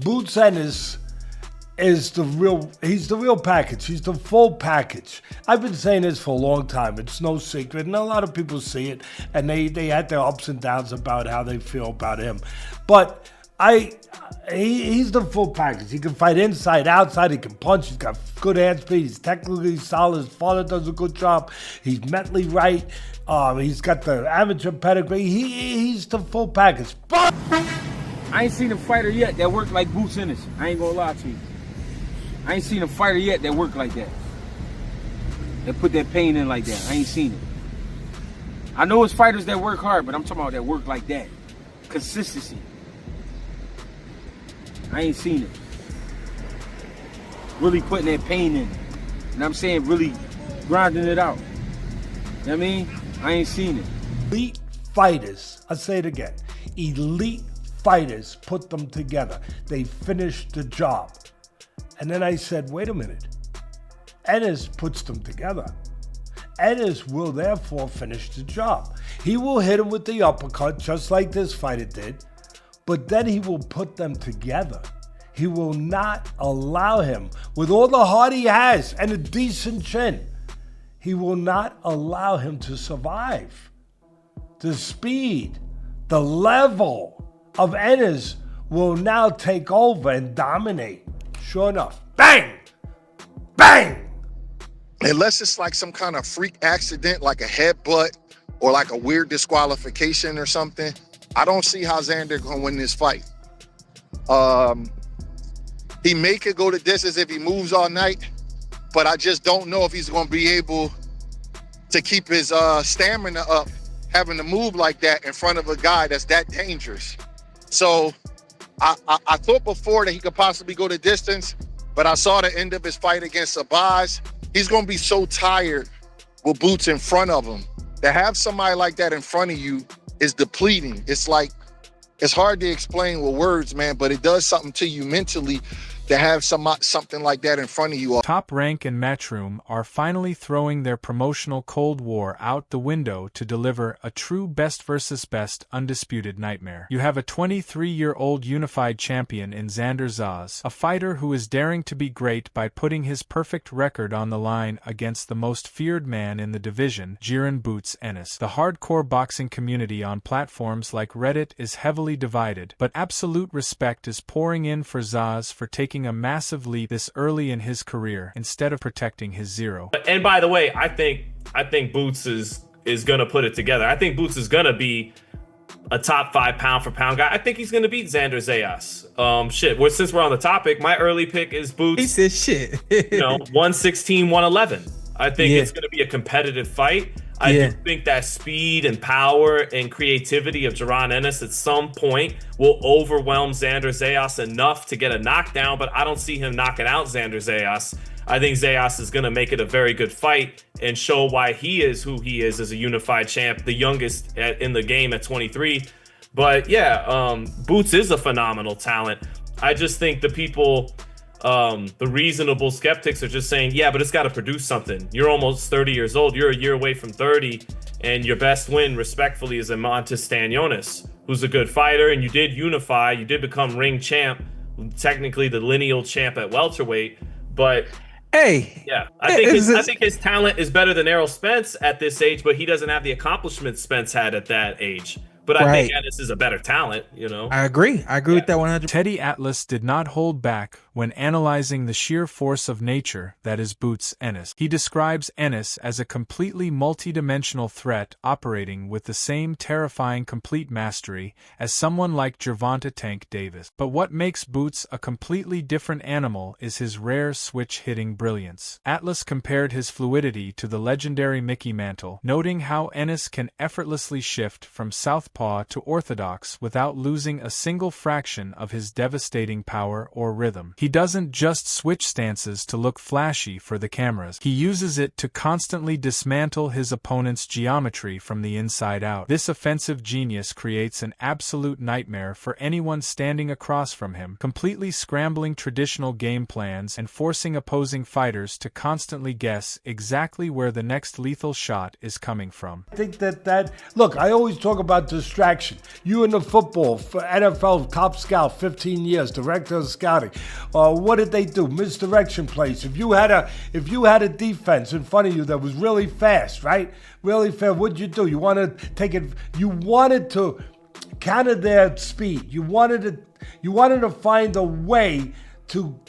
Boots Ennis he's the real package. He's the full package. I've been saying this for a long time. It's no secret, and a lot of people see it, and they had their ups and downs about how they feel about him. But he's the full package. He can fight inside, outside. He can punch. He's got good hand speed. He's technically solid. His father does a good job. He's mentally right. He's got the amateur pedigree. He's the full package. But I ain't seen a fighter yet that worked like Boots Ennis. I ain't gonna lie to you. I ain't seen a fighter yet that worked like that. That put that pain in like that. I ain't seen it. I know it's fighters that work hard, but I'm talking about that work like that. Consistency. I ain't seen it. Really putting that pain in. You know what I'm saying? Really grinding it out. You know what I mean? I ain't seen it. elite fighters, I'll say it again, elite fighters put them together. They finished the job. And then I said, wait a minute. Ennis puts them together. Ennis will therefore finish the job. He will hit him with the uppercut just like this fighter did, but then he will put them together. He will not allow him, with all the heart he has and a decent chin, he will not allow him to survive. The speed, the level of Ennis will now take over and dominate. Sure enough, bang, bang. Unless it's like some kind of freak accident, like a headbutt or like a weird disqualification or something, I don't see how Xander gonna win this fight. He may could go the distance if he moves all night, but I just don't know if he's gonna be able to keep his stamina up, having to move like that in front of a guy that's that dangerous. So I thought before that he could possibly go the distance, but I saw the end of his fight against Sabaz. He's gonna be so tired with Boots in front of him. To have somebody like that in front of you is depleting. It's like, it's hard to explain with words, man, but it does something to you mentally to have something like that in front of you. Top Rank and Matchroom are finally throwing their promotional Cold War out the window to deliver a true best versus best undisputed nightmare. You have a 23-year-old unified champion in Xander Zayas, a fighter who is daring to be great by putting his perfect record on the line against the most feared man in the division, Jaron Boots Ennis. The hardcore boxing community on platforms like Reddit is heavily divided, but absolute respect is pouring in for Zayas for taking a massive leap this early in his career instead of protecting his zero. And by the way, I think Boots is gonna put it together. I think Boots is gonna be a top 5 pound for pound guy. I think he's gonna beat Xander Zayas. Well, since we're on the topic, my early pick is Boots. He said shit. 116, 111. I think it's gonna be a competitive fight. I do think that speed and power and creativity of Jaron Ennis at some point will overwhelm Xander Zayas enough to get a knockdown, but I don't see him knocking out Xander Zayas. I think Zayas is going to make it a very good fight and show why he is who he is as a unified champ, the youngest in the game at 23. But yeah, Boots is a phenomenal talent. I just think the people... the reasonable skeptics are just saying, yeah, but it's got to produce something. You're almost 30 years old. You're a year away from 30, and your best win, respectfully, is Montes Stanionis, who's a good fighter, and you did unify. You did become ring champ, technically the lineal champ at welterweight. But hey, yeah, I think his talent is better than Errol Spence at this age, but he doesn't have the accomplishments Spence had at that age. But I think Ennis is a better talent, I agree. I agree with that 100%. Teddy Atlas did not hold back when analyzing the sheer force of nature that is Boots Ennis. He describes Ennis as a completely multidimensional threat operating with the same terrifying complete mastery as someone like Gervonta Tank Davis. But what makes Boots a completely different animal is his rare switch-hitting brilliance. Atlas compared his fluidity to the legendary Mickey Mantle, noting how Ennis can effortlessly shift from southpaw to orthodox without losing a single fraction of his devastating power or rhythm. He doesn't just switch stances to look flashy for the cameras. He uses it to constantly dismantle his opponent's geometry from the inside out. This offensive genius creates an absolute nightmare for anyone standing across from him, completely scrambling traditional game plans and forcing opposing fighters to constantly guess exactly where the next lethal shot is coming from. I think look, I always talk about distraction. You in the football, for NFL top scout, 15 years, director of scouting. What did they do? Misdirection plays. If you had a defense in front of you that was really fast, right? Really fast, what'd you do? You wanted to counter their speed. You wanted to find a way to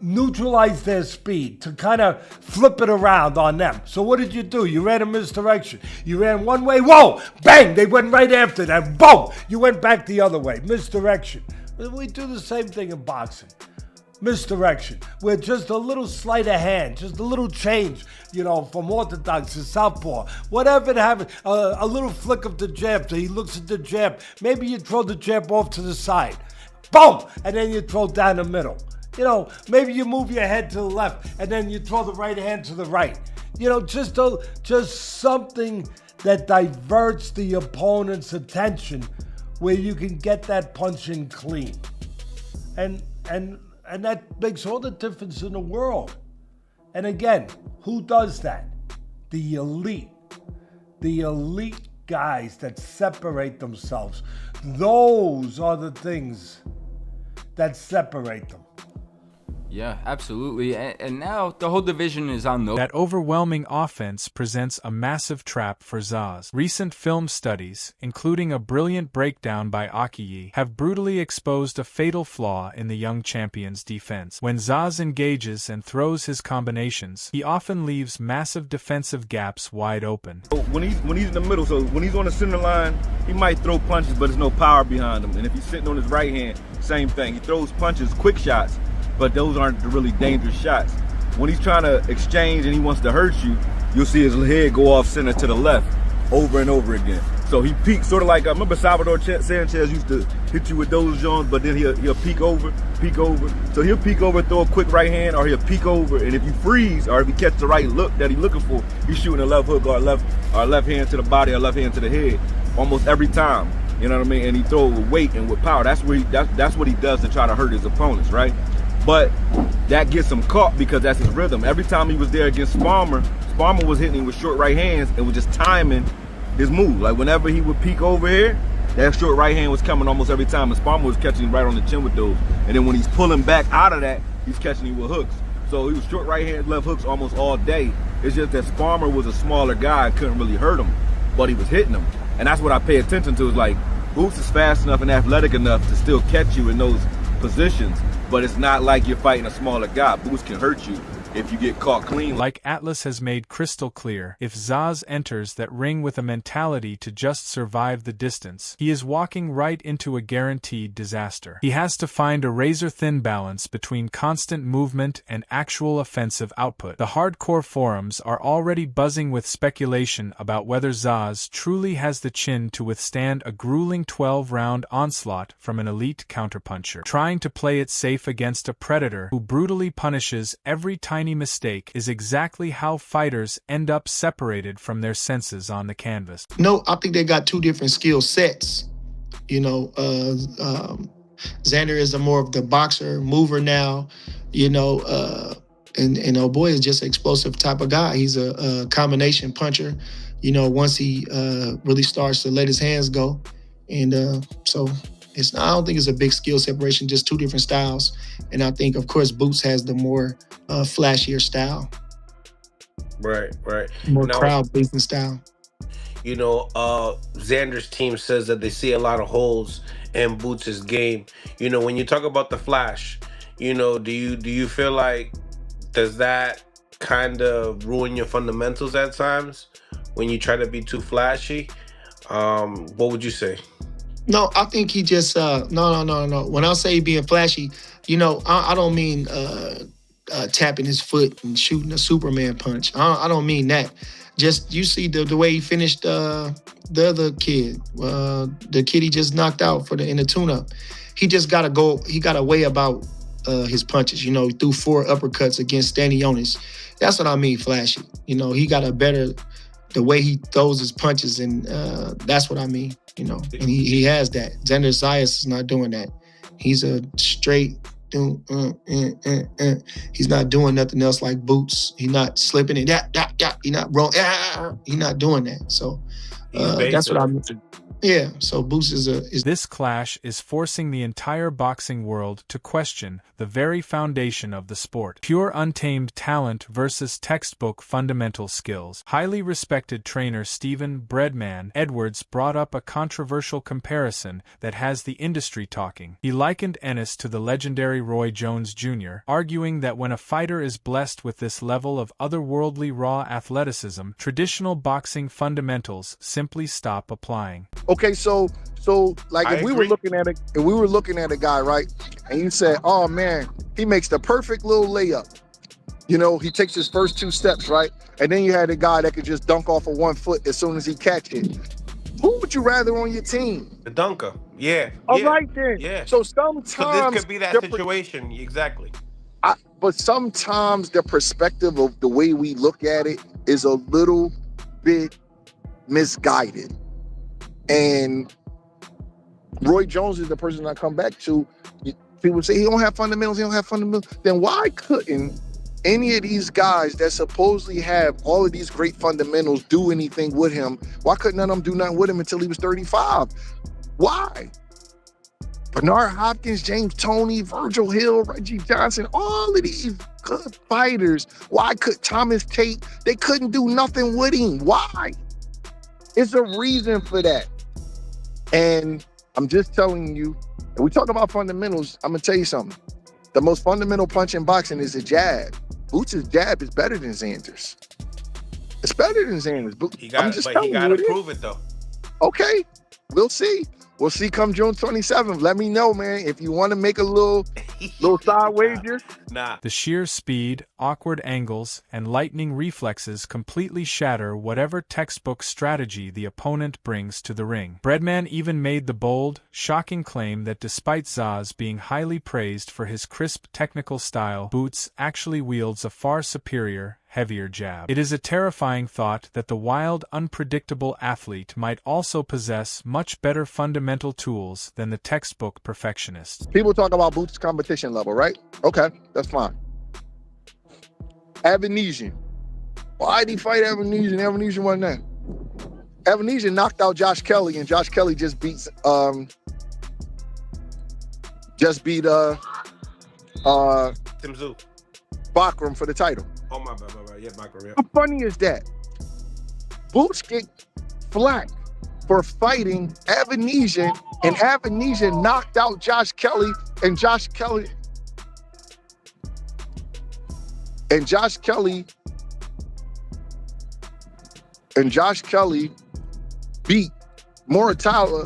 neutralize their speed, to kind of flip it around on them. So what did you do? You ran a misdirection. You ran one way, whoa, bang, they went right after that, boom, you went back the other way, misdirection. We do the same thing in boxing. Misdirection, where just a little sleight of hand, just a little change, from orthodox to southpaw, whatever it happens, a little flick of the jab, so he looks at the jab, maybe you throw the jab off to the side, boom, and then you throw down the middle. Maybe you move your head to the left and then you throw the right hand to the right. Just something that diverts the opponent's attention where you can get that punch in clean. And that makes all the difference in the world. And again, who does that? The elite guys that separate themselves. Those are the things that separate them. Yeah, absolutely. And now the whole division is on those. That overwhelming offense presents a massive trap for Zayas. Recent film studies, including a brilliant breakdown by Akiyi, have brutally exposed a fatal flaw in the young champion's defense. When Zayas engages and throws his combinations, he often leaves massive defensive gaps wide open. When he's in the middle, so when he's on the center line, he might throw punches, but there's no power behind him. And if he's sitting on his right hand, same thing. He throws punches, quick shots, but those aren't the really dangerous shots. When he's trying to exchange and he wants to hurt you, you'll see his head go off center to the left over and over again. So he peeks, sort of like, I remember Salvador Sanchez used to hit you with those Jones, but then he'll peek over. So he'll peek over, throw a quick right hand, or he'll peek over, and if you freeze, or if he catches the right look that he's looking for, he's shooting a left hook or left hand to the body or left hand to the head almost every time. You know what I mean? And he throws with weight and with power. That's what he does to try to hurt his opponents, right? But that gets him caught because that's his rhythm. Every time he was there against Sparmer was hitting him with short right hands and was just timing his move. Like whenever he would peek over here, that short right hand was coming almost every time, and Sparmer was catching him right on the chin with those. And then when he's pulling back out of that, he's catching him with hooks. So he was short right hands, left hooks almost all day. It's just that Sparmer was a smaller guy and couldn't really hurt him, but he was hitting him. And that's what I pay attention to, is like, Boots is fast enough and athletic enough to still catch you in those positions, but it's not like you're fighting a smaller guy. Boots can hurt you if you get caught clean. Like Atlas has made crystal clear, if Zayas enters that ring with a mentality to just survive the distance, he is walking right into a guaranteed disaster. He has to find a razor-thin balance between constant movement and actual offensive output. The hardcore forums are already buzzing with speculation about whether Zayas truly has the chin to withstand a grueling 12-round onslaught from an elite counterpuncher. Trying to play it safe against a predator who brutally punishes every tiny mistake is exactly how fighters end up separated from their senses on the canvas. No, I think they got two different skill sets. Xander is more of the boxer, mover now, and oh boy is just an explosive type of guy. He's a combination puncher, once he really starts to let his hands go. And so I don't think it's a big skill separation, just two different styles. And I think, of course, Boots has the more flashier style. Right. More crowd-pleasing style. Xander's team says that they see a lot of holes in Boots' game. When you talk about the flash, do you feel like, does that kind of ruin your fundamentals at times when you try to be too flashy? What would you say? No, I think he just no. When I say being flashy, I don't mean tapping his foot and shooting a Superman punch. I don't mean that. Just you see the way he finished the other kid, the kid he just knocked out in the tune-up. He just gotta go. He got a way about his punches. You know, he threw 4 uppercuts against Xander Ennis. That's what I mean, flashy. You know, he got the way he throws his punches, and that's what I mean, you know. And he has that. Xander Zayas is not doing that. He's a straight, he's not doing nothing else like Boots. He's not slipping it, he's not wrong, he's not doing that. So that's what I mean. Yeah, so Boots is This clash is forcing the entire boxing world to question the very foundation of the sport. Pure untamed talent versus textbook fundamental skills. Highly respected trainer Stephen "Breadman" Edwards brought up a controversial comparison that has the industry talking. He likened Ennis to the legendary Roy Jones Jr., arguing that when a fighter is blessed with this level of otherworldly raw athleticism, traditional boxing fundamentals simply stop applying. Okay, so like if we were looking at a guy, right, and you said, oh man, he makes the perfect little layup. You know, he takes his first 2 steps, right? And then you had a guy that could just dunk off of 1 foot as soon as he catch it. Who would you rather on your team? The dunker. Yeah. All right then. Yeah. So sometimes this could be that situation. Exactly. But sometimes the perspective of the way we look at it is a little bit misguided. And Roy Jones is the person I come back to. People say he don't have fundamentals, Then why couldn't any of these guys that supposedly have all of these great fundamentals do anything with him? Why couldn't none of them do nothing with him until he was 35? Why? Bernard Hopkins, James Toney, Virgil Hill, Reggie Johnson, all of these good fighters. Why could Thomas Tate? They couldn't do nothing with him. Why? It's a reason for that. And I'm just telling you, and we talk about fundamentals, I'm going to tell you something. The most fundamental punch in boxing is a jab. Boots' jab is better than Xander's. It's better than Xander's. He got to prove it, though. Okay, we'll see. We'll see come June 27th. Let me know, man, if you want to make a little side wager. Nah. The sheer speed, awkward angles, and lightning reflexes completely shatter whatever textbook strategy the opponent brings to the ring. Breadman even made the bold, shocking claim that despite Zaz being highly praised for his crisp technical style, Boots actually wields a far superior, heavier jab. It is a terrifying thought that the wild, unpredictable athlete might also possess much better fundamental tools than the textbook perfectionist. People talk about Boots' competition level, right? Okay, that's fine. Avanesian. Why did he fight Avanesian? Avanesian wasn't there. Avanesian knocked out Josh Kelly, and Josh Kelly just beat Tim Tszyu. Bakram for the title. Oh, my bad. Yeah, Bakram, yeah. How funny is that? Boots get flack for fighting Avanesian, and Avanesian knocked out Josh Kelly, and Josh Kelly beat Bakram,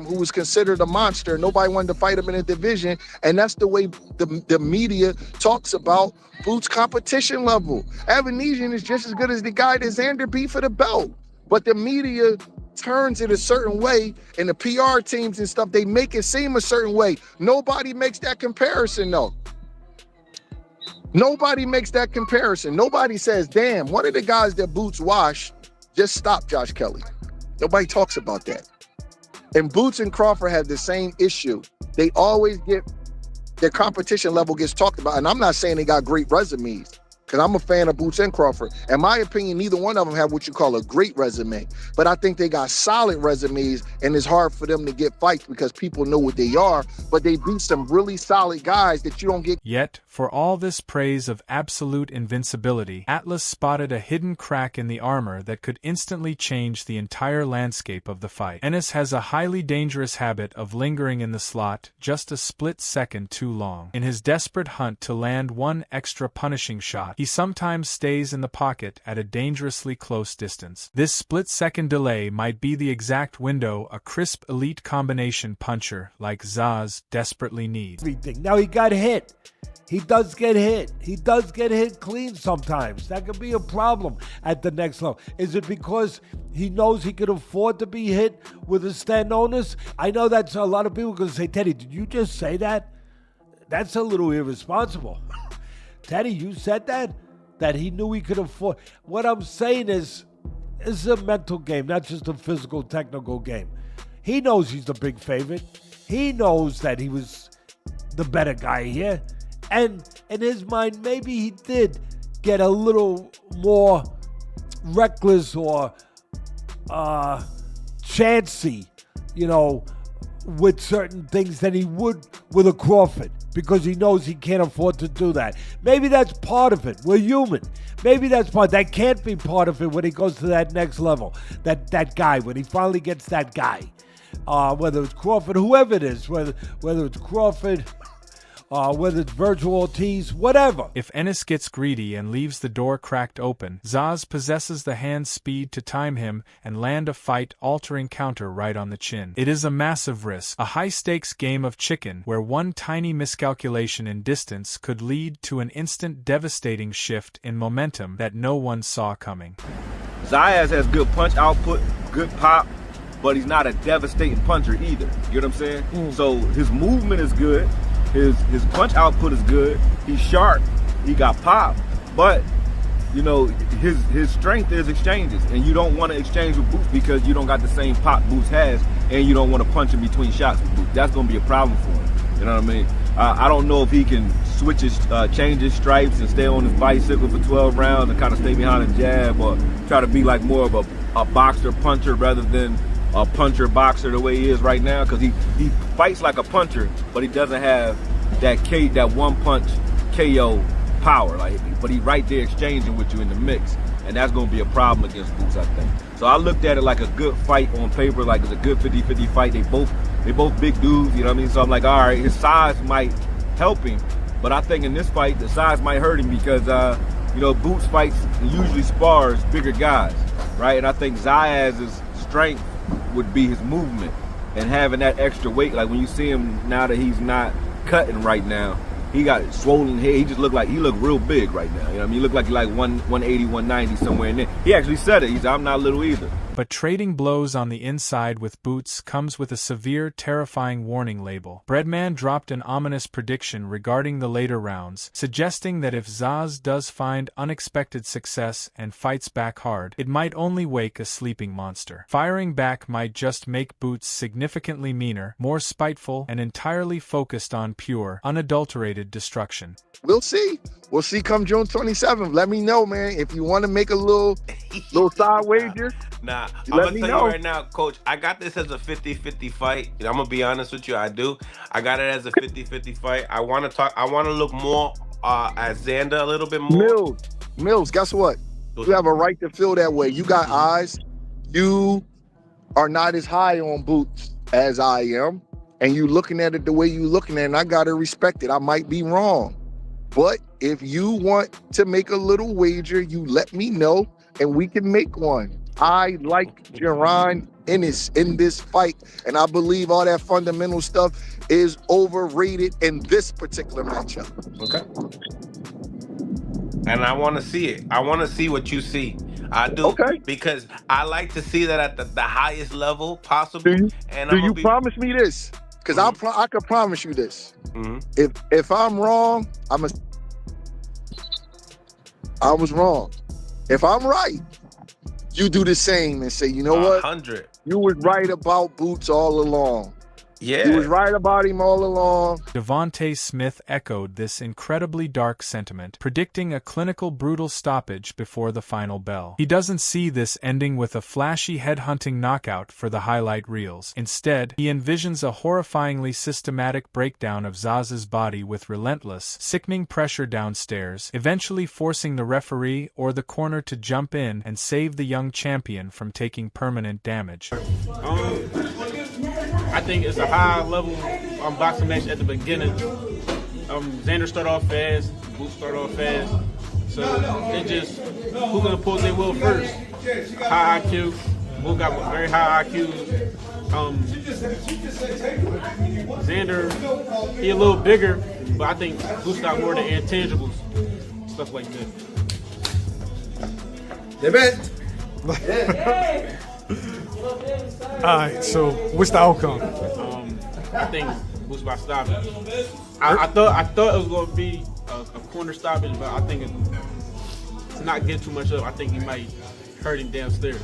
who was considered a monster. Nobody wanted to fight him in a division, and that's the way the media talks about Boots' competition level. Avanesian is just as good as the guy that Xander beat for the belt, but the media turns it a certain way, and the PR teams and stuff, they make it seem a certain way. Nobody makes that comparison, though. Nobody makes that comparison. Nobody says, damn, one of the guys that Boots washed just stopped Josh Kelly. Nobody talks about that. And Boots and Crawford have the same issue. They always get, their competition level gets talked about. And I'm not saying they got great resumes, because I'm a fan of Boots and Crawford. In my opinion, neither one of them have what you call a great resume. But I think they got solid resumes, and it's hard for them to get fights because people know what they are. But they beat some really solid guys that you don't get. Yet, for all this praise of absolute invincibility, Atlas spotted a hidden crack in the armor that could instantly change the entire landscape of the fight. Ennis has a highly dangerous habit of lingering in the slot just a split second too long. In his desperate hunt to land one extra punishing shot, he sometimes stays in the pocket at a dangerously close distance. This split-second delay might be the exact window a crisp elite combination puncher like Zaz desperately needs. Now he got hit. He does get hit. He does get hit clean sometimes. That could be a problem at the next level. Is it because he knows he could afford to be hit with a stand onus? I know that's a lot of people going to say, Teddy, did you just say that? That's a little irresponsible. Teddy, you said that he knew he could afford. What I'm saying is, it's a mental game, not just a physical, technical game. He knows he's the big favorite. He knows that he was the better guy here. And in his mind, maybe he did get a little more reckless or chancy, with certain things than he would with a Crawford, because he knows he can't afford to do that. Maybe that's part of it. We're human. Maybe that's part. That can't be part of it when he goes to that next level. That guy, when he finally gets that guy, whether it's Crawford, whoever it is, whether it's Crawford, whether it's Virgil Ortiz, whatever. If Ennis gets greedy and leaves the door cracked open, Zayas possesses the hand speed to time him and land a fight-altering counter right on the chin. It is a massive risk, a high-stakes game of chicken where one tiny miscalculation in distance could lead to an instant devastating shift in momentum that no one saw coming. Zayas has good punch output, good pop, but he's not a devastating puncher either. You know what I'm saying? So his movement is good. His punch output is good. He's sharp. He got pop. But, his strength is exchanges. And you don't want to exchange with Boots because you don't got the same pop Boots has, and you don't want to punch in between shots with Boots. That's going to be a problem for him. You know what I mean? I don't know if he can change his stripes and stay on his bicycle for 12 rounds and kind of stay behind a jab, or try to be like more of a boxer puncher rather than a puncher boxer the way he is right now, because he fights like a puncher, but he doesn't have that one punch KO power. But he right there exchanging with you in the mix, and that's going to be a problem against Boots, I think. So I looked at it like a good fight on paper, like it's a good 50-50 fight. They both big dudes, you know what I mean? So I'm like, all right, his size might help him, but I think in this fight the size might hurt him because Boots fights usually spars bigger guys, right? And I think Zayas' strength would be his movement and having that extra weight. Like when you see him now that he's not cutting right now, he got swollen head. He looked real big right now. You know what I mean? He looked like 180, 190 somewhere in there. He actually said it. He said, I'm not little either. But trading blows on the inside with Boots comes with a severe, terrifying warning label. Breadman dropped an ominous prediction regarding the later rounds, suggesting that if Zayas does find unexpected success and fights back hard, it might only wake a sleeping monster. Firing back might just make Boots significantly meaner, more spiteful, and entirely focused on pure, unadulterated destruction. We'll see. We'll see come June 27th. Let me know, man. If you want to make a little side wager. Nah, I'm going to tell you right now, Coach, I got this as a 50-50 fight. I'm going to be honest with you, I do. I got it as a 50-50 fight. I want to look more at Xander a little bit more. Mills, guess what? You have a right to feel that way. You got eyes. You are not as high on Boots as I am. And you looking at it the way you looking at it, and I got to respect it. I might be wrong. But if you want to make a little wager, you let me know, and we can make one. I like Jaron Ennis in this fight, and I believe all that fundamental stuff is overrated in this particular matchup. Okay. And I want to see it. I want to see what you see. I do. Okay. Because I like to see that at the highest level possible. Do you promise me this? Because I can promise you this. If I'm wrong, I was wrong. If I'm right, you do the same and say, you know what? 100. You was right about Boots all along. Yeah. You was right about him all along. Devontae Smith echoed this incredibly dark sentiment, predicting a clinical brutal stoppage before the final bell. He doesn't see this ending with a flashy head-hunting knockout for the highlight reels. Instead, he envisions a horrifyingly systematic breakdown of Zayas' body with relentless, sickening pressure downstairs, eventually forcing the referee or the corner to jump in and save the young champion from taking permanent damage. I think it's a high-level boxing match at the beginning. Xander start off fast, Boots start off fast. So it just, who's going to pull their will first? High IQ. Boots got very high IQ. Xander, he a little bigger, but I think Boots got more of the intangibles, stuff like that. The best. All right, so what's the outcome? I think Boots about stopping. I thought it was going to be a corner stoppage, but I think to not get too much up, I think he might hurt him downstairs.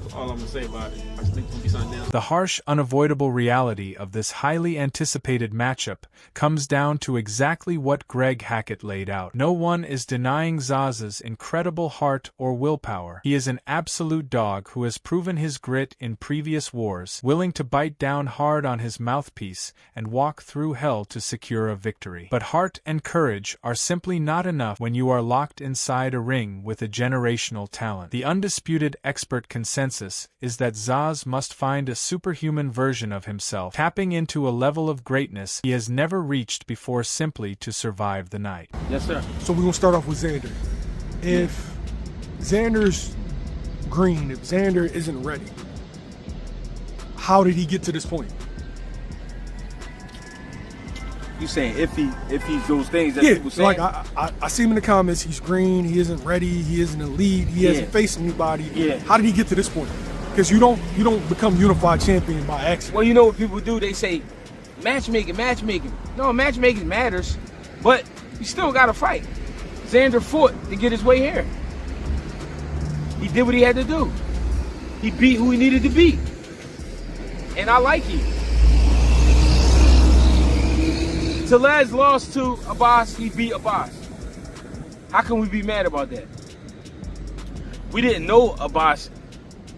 That's all I'm going to say about it. I think it's going to be something down. The harsh, unavoidable reality of this highly anticipated matchup comes down to exactly what Greg Hackett laid out. No one is denying Zaz's incredible heart or willpower. He is an absolute dog who has proven his grit in previous wars, willing to bite down hard on his mouthpiece and walk through hell to secure a victory. But heart and courage are simply not enough when you are locked inside a ring with a generational talent. The undisputed expert consensus is that Zaz must find a superhuman version of himself, tapping into a level of greatness he has never reached before simply to survive the night. Yes, sir. So we're going to start off with Xander. If Xander's green, if Xander isn't ready, how did he get to this point? You saying if he's those things that people saying? Like I see him in the comments, he's green, he isn't ready, he isn't elite, he hasn't faced anybody. Yeah. How did he get to this point? Because you don't become unified champion by accident. Well, you know what people do? They say, matchmaking. No, matchmaking matters, but you still got to fight. Xander fought to get his way here. He did what he had to do. He beat who he needed to beat. And I like him. Tellez lost to Abbas, he beat Abbas. How can we be mad about that? We didn't know Abbas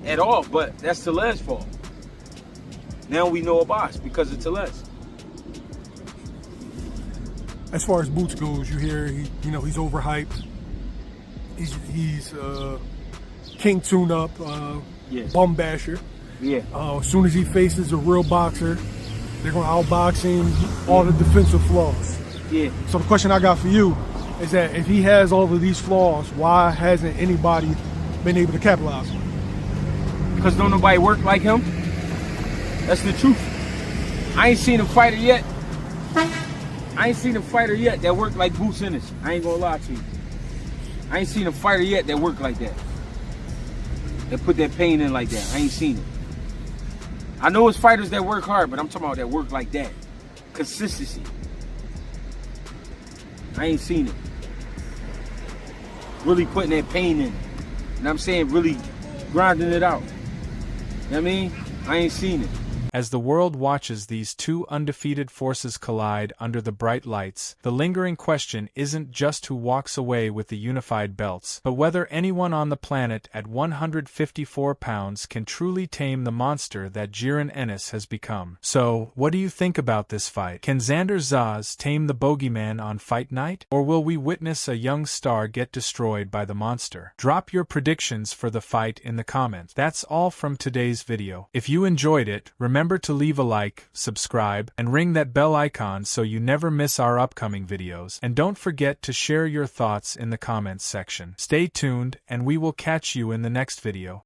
at all, but that's Tellez's fault. Now we know Abbas because of Tellez. As far as Boots goes, you hear he's overhyped. He's king tune-up, bum basher. Yeah. As soon as he faces a real boxer, they're going to outbox him, all the defensive flaws. Yeah. So the question I got for you is that if he has all of these flaws, why hasn't anybody been able to capitalize on him? Because don't nobody work like him. That's the truth. I ain't seen a fighter yet. That worked like Boots Ennis. I ain't gonna lie to you. I ain't seen a fighter yet that worked like that. That put that pain in like that. I ain't seen it. I know it's fighters that work hard, but I'm talking about that work like that. Consistency. I ain't seen it. Really putting that pain in. And I'm saying really grinding it out. You know what I mean? I ain't seen it. As the world watches these two undefeated forces collide under the bright lights, the lingering question isn't just who walks away with the unified belts, but whether anyone on the planet at 154 pounds can truly tame the monster that Jaron Ennis has become. So, what do you think about this fight? Can Xander Zayas tame the bogeyman on fight night? Or will we witness a young star get destroyed by the monster? Drop your predictions for the fight in the comments. That's all from today's video. If you enjoyed it, remember to leave a like, subscribe, and ring that bell icon so you never miss our upcoming videos. And don't forget to share your thoughts in the comments section. Stay tuned, and we will catch you in the next video.